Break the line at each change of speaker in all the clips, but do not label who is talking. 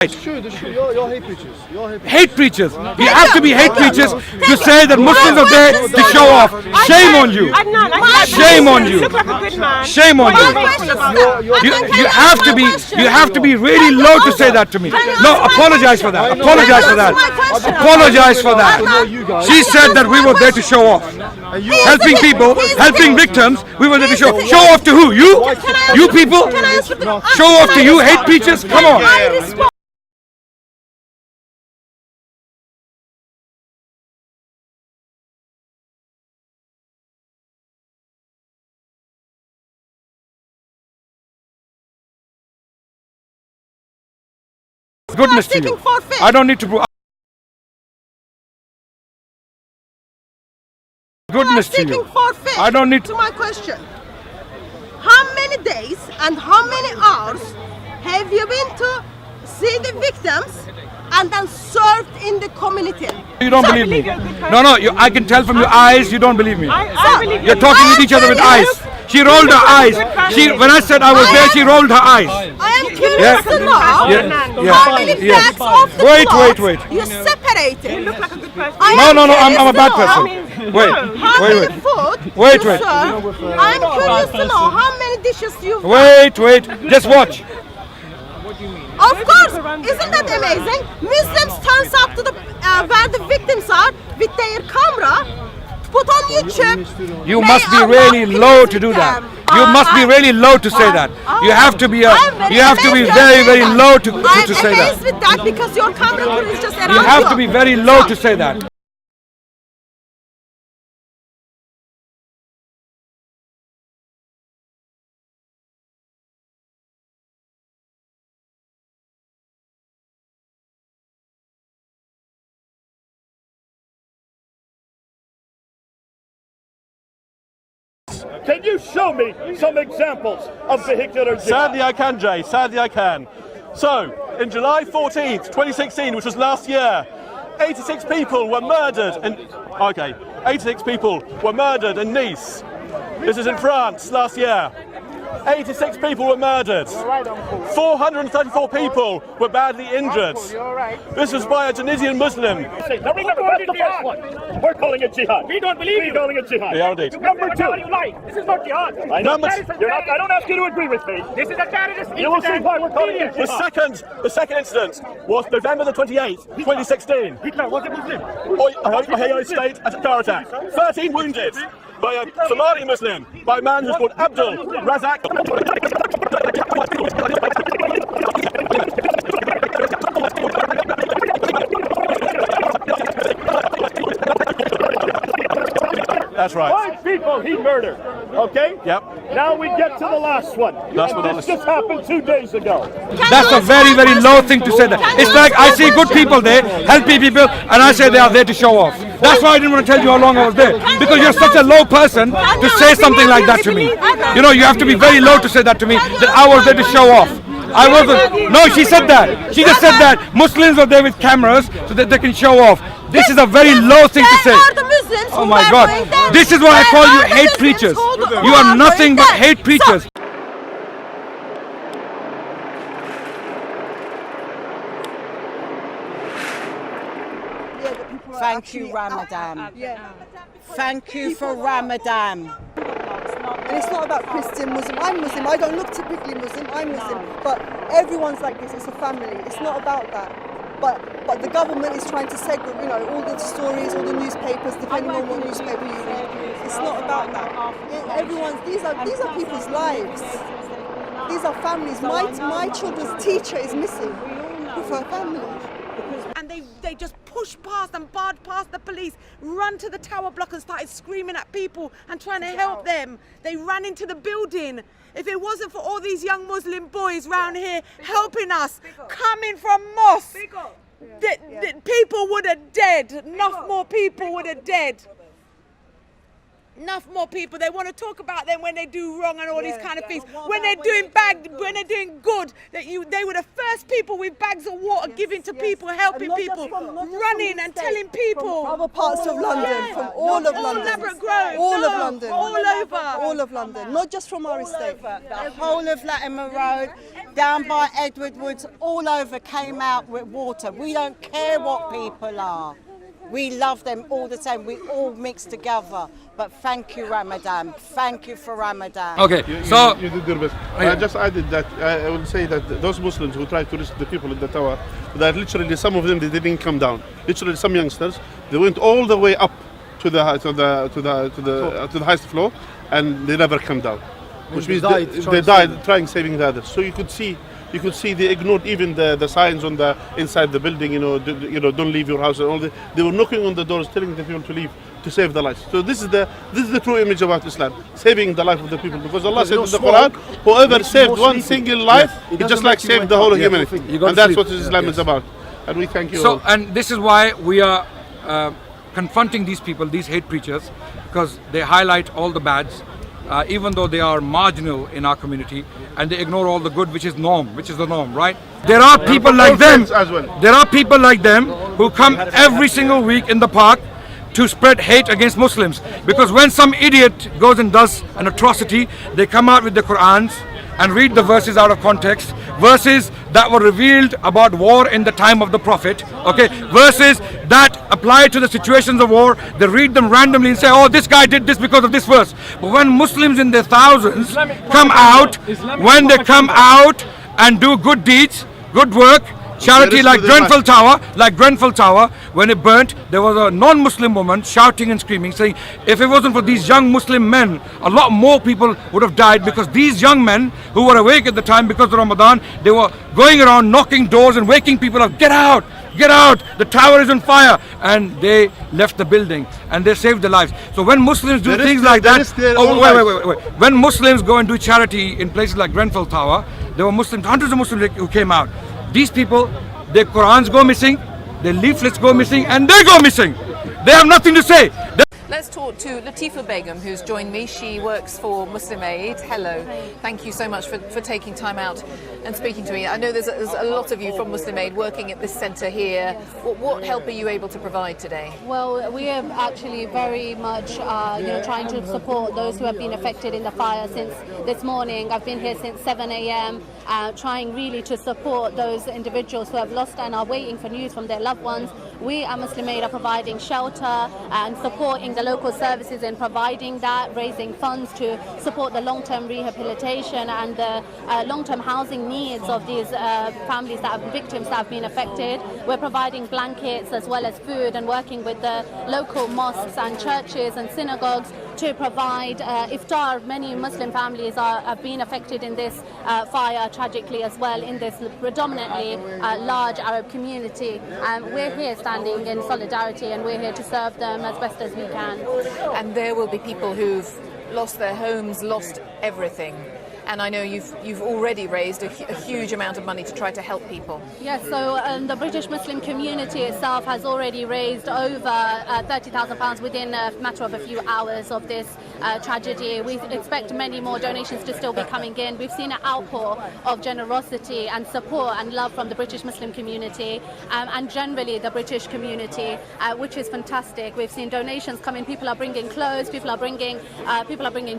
It's true. You're hate preachers. Hate preachers. You have to be hate preachers to say that Muslims are there to show off. Shame on you. Shame on you. Shame on you. You have to be really low to say that to me. No, apologize for that. Apologize for that. Apologize for that. She said that we were there to show off. Helping people, helping victims, we were there to show off to who? You? You people? Show off to you, hate preachers? Come on. Goodness to you. I don't need to prove. Goodness to you. I don't need
to my question. How many days and how many hours have you been to see the victims and then served in the community?
You don't believe me. No, I can tell from your eyes you don't believe me. You're talking with each other with eyes. She rolled her eyes. When I said I was there, she rolled her eyes.
I am curious to know how many facts of the plot you separated. You look like a good person.
No, I'm a bad person. Wait.
I am curious to know how many dishes you've
Wait. Just watch.
Of course, isn't that amazing? Muslims turns up to the where the victims are with their camera. Put on YouTube.
You must be really low to do that. You must be really low to say that. You have to be very, very low to say that.
I'm amazed with that because your camera crew is just around you.
You have to be very low to say that.
Can you show me some examples of vehicular jihad?
Sadly I can, Jay. Sadly I can. So, in July 14th, 2016, which was last year, 86 people were murdered in... 86 people were murdered in Nice. This is in France last year. 86 people were murdered. 434 people were badly injured. This was by a Tunisian Muslim.
Now remember, that's the first one. We're calling it jihad. We don't believe you. We're calling it jihad.
We are indeed.
Number two. This is not jihad. I don't ask you to agree with me. This is a terrorist incident. You will see why we're calling it jihad.
The second incident was November the 28th, 2016.
Hitler was a Muslim.
Yahya state at a car attack. 13 wounded by a Somali Muslim, by a man who's called Abdul Razak. That's right.
5 people he murdered. Okay?
Yep.
Now we get to the last one. This just happened 2 days ago.
That's a very, very low thing to say that. It's like I see good people there, helping people, and I say they are there to show off. That's why I didn't want to tell you how long I was there. Because you're such a low person to say something like that to me. You know, you have to be very low to say that to me, that I was there to show off. I wasn't. No, she said that. She just said that Muslims were there with cameras so that they can show off. This is a very low thing to say. Oh my God. This is why I call you hate preachers. You are nothing but hate preachers.
Thank you, Ramadan. Thank you for Ramadan.
And it's not about Christian, Muslim. I'm Muslim. I don't look typically Muslim. I'm Muslim. But everyone's like this. It's a family. It's not about that. But the government is trying to segregate, all the stories, all the newspapers, depending on what newspaper you read. It's not about that. These are people's lives. These are families. My children's teacher is missing with her family.
And they just pushed past and barred past the police, run to the tower block and started screaming at people and trying to help them. They ran into the building. If it wasn't for all these young Muslim boys round here helping us, coming from mosque, the people would have dead. Enough more people would have dead. Enough more people. They want to talk about them when they do wrong and all these kind of things. When they're doing bad, when they're doing good, they were the first people with bags of water giving to people, helping people, running and telling people.
From other parts of London, from all of London.
Ladbroke Grove,
all of London.
All over.
All of London, not just from our estate.
The whole of Latimer Road, down by Edward Woods, all over came out with water. We don't care what people are. We love them all the same. We all mix together. But thank you, Ramadan. Thank you for Ramadan.
Okay,
you did your best. I just added that I will say that those Muslims who tried to rescue the people in the tower, that literally some of them they didn't come down. Literally, some youngsters they went all the way up to the highest floor, and they never come down. Which means they died trying saving the others. So you could see they ignored even the signs on the inside the building. Don't leave your house and all that. They were knocking on the doors, telling the people to leave to save the lives. So this is the true image about Islam, saving the life of the people. Because Allah said in the Quran, whoever saved one single life, it just like saved the whole of humanity. And that's what Islam is about. And we thank you all.
And this is why we are confronting these people, these hate preachers, because they highlight all the bads. Even though they are marginal in our community, and they ignore all the good, which is the norm, right? There are people like them. There are people like them who come every single week in the park to spread hate against Muslims. Because when some idiot goes and does an atrocity, they come out with the Qurans and read the verses out of context, verses that were revealed about war in the time of the Prophet, okay, verses that apply to the situations of war. They read them randomly and say, oh, this guy did this because of this verse. But when Muslims in their thousands come out, when they come out and do good deeds, good work, charity like Grenfell Tower, when it burnt, there was a non-Muslim woman shouting and screaming, saying, if it wasn't for these young Muslim men, a lot more people would have died, because these young men who were awake at the time because of Ramadan, they were going around knocking doors and waking people up, get out, the tower is on fire, and they left the building and they saved their lives. So when Muslims do things like that, when Muslims go and do charity in places like Grenfell Tower, there were Muslims, hundreds of Muslims who came out. These people, their Qurans go missing, their leaflets go missing, and they go missing. They have nothing to say.
Let's talk to Latifa Begum, who's joined me. She works for Muslim Aid. Hello. Thank you so much for taking time out and speaking to me. I know there's a lot of you from Muslim Aid working at this centre here. What help are you able to provide today?
Well, we are actually very much trying to support those who have been affected in the fire since this morning. I've been here since 7 a.m. Trying really to support those individuals who have lost and are waiting for news from their loved ones. We at Muslim Aid are providing shelter and supporting the local services in providing that, raising funds to support the long-term rehabilitation and the long-term housing needs of these families that are victims that have been affected. We're providing blankets as well as food and working with the local mosques and churches and synagogues to provide iftar. Many Muslim families have been affected in this fire tragically as well in this predominantly large Arab community. We're here standing in solidarity, and we're here to serve them as best as we can.
And there will be people who've lost their homes, lost everything. And I know you've already raised a huge amount of money to try to help people.
Yes, so the British Muslim community itself has already raised over £30,000 within a matter of a few hours of this tragedy. We expect many more donations to still be coming in. We've seen an outpour of generosity and support and love from the British Muslim community and generally the British community, which is fantastic. We've seen donations come in. People are bringing clothes, people are bringing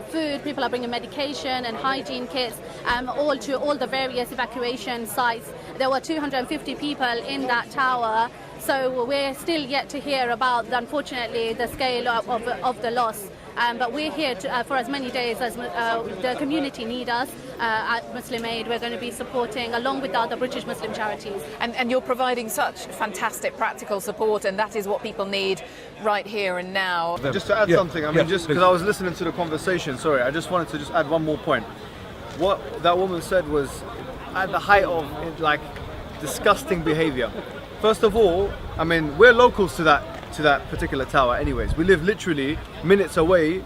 food, people are bringing medication and hygiene kits, all to all the various evacuation sites. There were 250 people in that tower, so we're still yet to hear about, unfortunately, the scale of the loss. But we're here for as many days as the community need us. At Muslim Aid, we're going to be supporting along with the other British Muslim charities.
And you're providing such fantastic practical support, and that is what people need right here and now.
Just to add something, just because I was listening to the conversation, I just wanted to just add one more point. What that woman said was at the height of disgusting behaviour. First of all, we're locals to that particular tower anyways. We live literally minutes away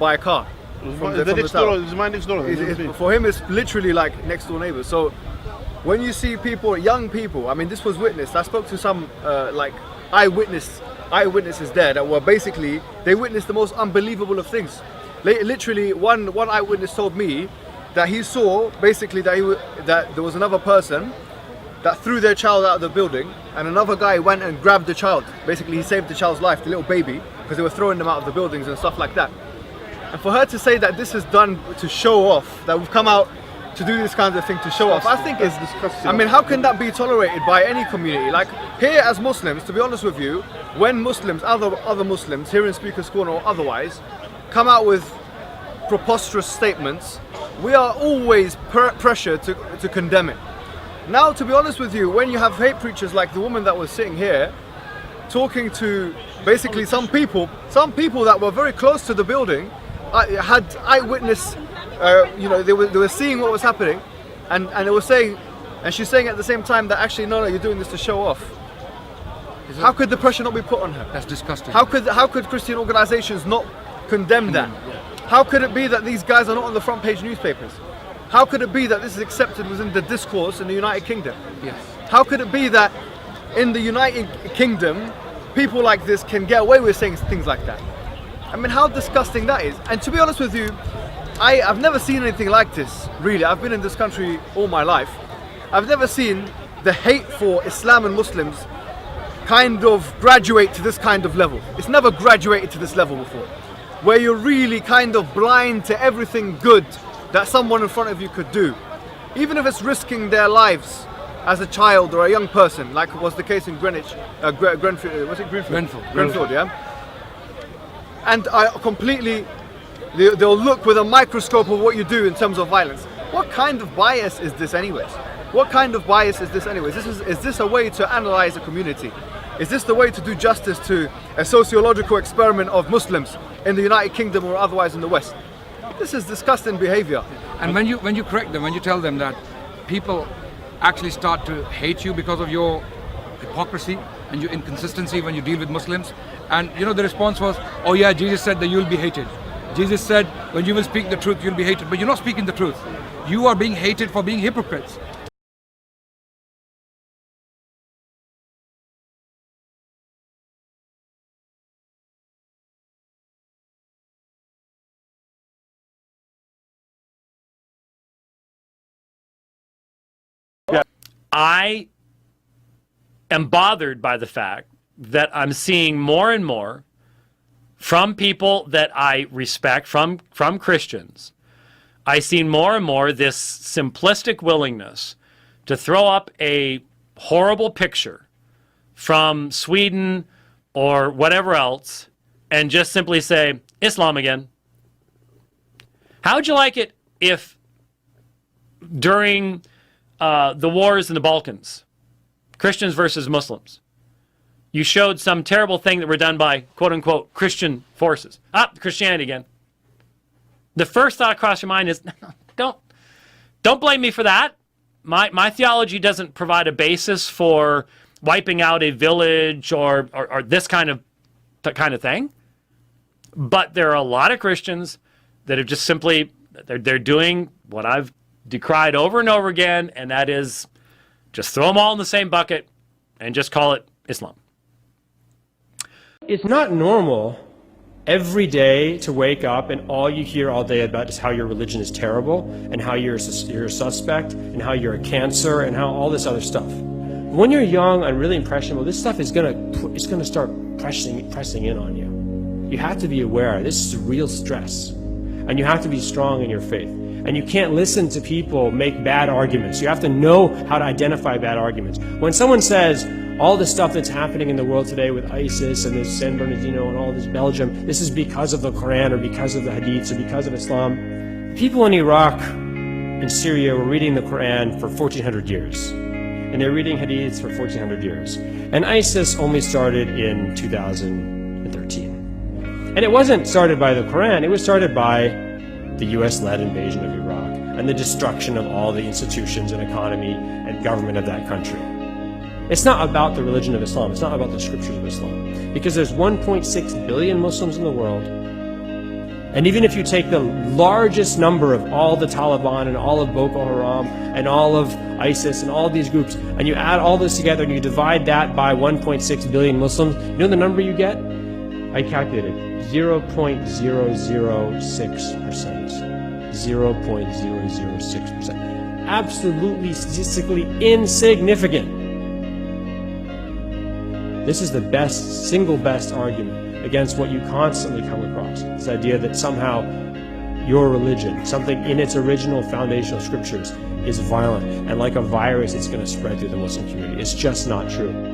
by a car. From the tower.
It's my next door.
For him, it's literally like next door neighbours. So when you see people, young people, this was witnessed. I spoke to some eyewitness eyewitnesses there that were basically, they witnessed the most unbelievable of things. Literally, one eyewitness told me that he saw basically that there was another person that threw their child out of the building, and another guy went and grabbed the child. Basically, he saved the child's life, the little baby, because they were throwing them out of the buildings and stuff like that. And for her to say that this is done to show off, that we've come out to do this kind of thing to show off, I think it's disgusting. I mean, how can that be tolerated by any community? Like here as Muslims, to be honest with you, when Muslims, other Muslims, here in Speaker's Corner or otherwise, come out with preposterous statements, we are always pressured to condemn it. Now, to be honest with you, when you have hate preachers like the woman that was sitting here, talking to basically some people that were very close to the building, had eyewitness, they were seeing what was happening, and they were saying, and she's saying at the same time that actually no, you're doing this to show off. How could the pressure not be put on her?
That's disgusting.
How could Christian organizations not condemn that? How could it be that these guys are not on the front page newspapers? How could it be that this is accepted within the discourse in the United Kingdom?
Yes.
How could it be that in the United Kingdom, people like this can get away with saying things like that? I mean, how disgusting that is. And to be honest with you, I've never seen anything like this, really. I've been in this country all my life. I've never seen the hate for Islam and Muslims kind of graduate to this kind of level. It's never graduated to this level before, where you're really kind of blind to everything good that someone in front of you could do, even if it's risking their lives as a child or a young person, like was the case in Greenwich, Grenfell, was it Grenfell? Grenfell, yeah. And I completely, they'll look with a microscope of what you do in terms of violence. What kind of bias is this anyways? What kind of bias is this anyways? Is this a way to analyze a community? Is this the way to do justice to a sociological experiment of Muslims in the United Kingdom or otherwise in the West? This is disgusting behavior.
And when you correct them, when you tell them that people actually start to hate you because of your hypocrisy and your inconsistency when you deal with Muslims, and the response was, oh yeah, Jesus said that you'll be hated. Jesus said when you will speak the truth, you'll be hated. But you're not speaking the truth. You are being hated for being hypocrites.
I am bothered by the fact that I'm seeing more and more from people that I respect, from Christians. I see more and more this simplistic willingness to throw up a horrible picture from Sweden or whatever else and just simply say, Islam again. How would you like it if during the wars in the Balkans, Christians versus Muslims, you showed some terrible thing that were done by quote-unquote Christian forces? Christianity again. The first thought across your mind is, don't blame me for that. My theology doesn't provide a basis for wiping out a village or this kind of thing. But there are a lot of Christians that have just simply, they're doing what I've decried over and over again, and that is just throw them all in the same bucket and just call it Islam.
It's not normal every day to wake up and all you hear all day about is how your religion is terrible and how you're a suspect and how you're a cancer and how all this other stuff. When you're young and really impressionable, this stuff is gonna start pressing in on you. You have to be aware this is real stress, and you have to be strong in your faith. And you can't listen to people make bad arguments. You have to know how to identify bad arguments. When someone says all the stuff that's happening in the world today with ISIS and this San Bernardino and all this Belgium, this is because of the Quran or because of the Hadiths or because of Islam. People in Iraq and Syria were reading the Quran for 1400 years. And they're reading Hadiths for 1400 years. And ISIS only started in 2013. And it wasn't started by the Quran, it was started by the US-led invasion of Iraq and the destruction of all the institutions and economy and government of that country. It's not about the religion of Islam, it's not about the scriptures of Islam. Because there's 1.6 billion Muslims in the world, And even if you take the largest number of all the Taliban and all of Boko Haram and all of ISIS and all these groups, and you add all this together and you divide that by 1.6 billion Muslims, you know the number you get? I calculated 0.006%. 0.006%. Absolutely statistically insignificant. This is the best, single best argument against what you constantly come across. This idea that somehow your religion, something in its original foundational scriptures, is violent, and like a virus it's going to spread through the Muslim community. It's just not true.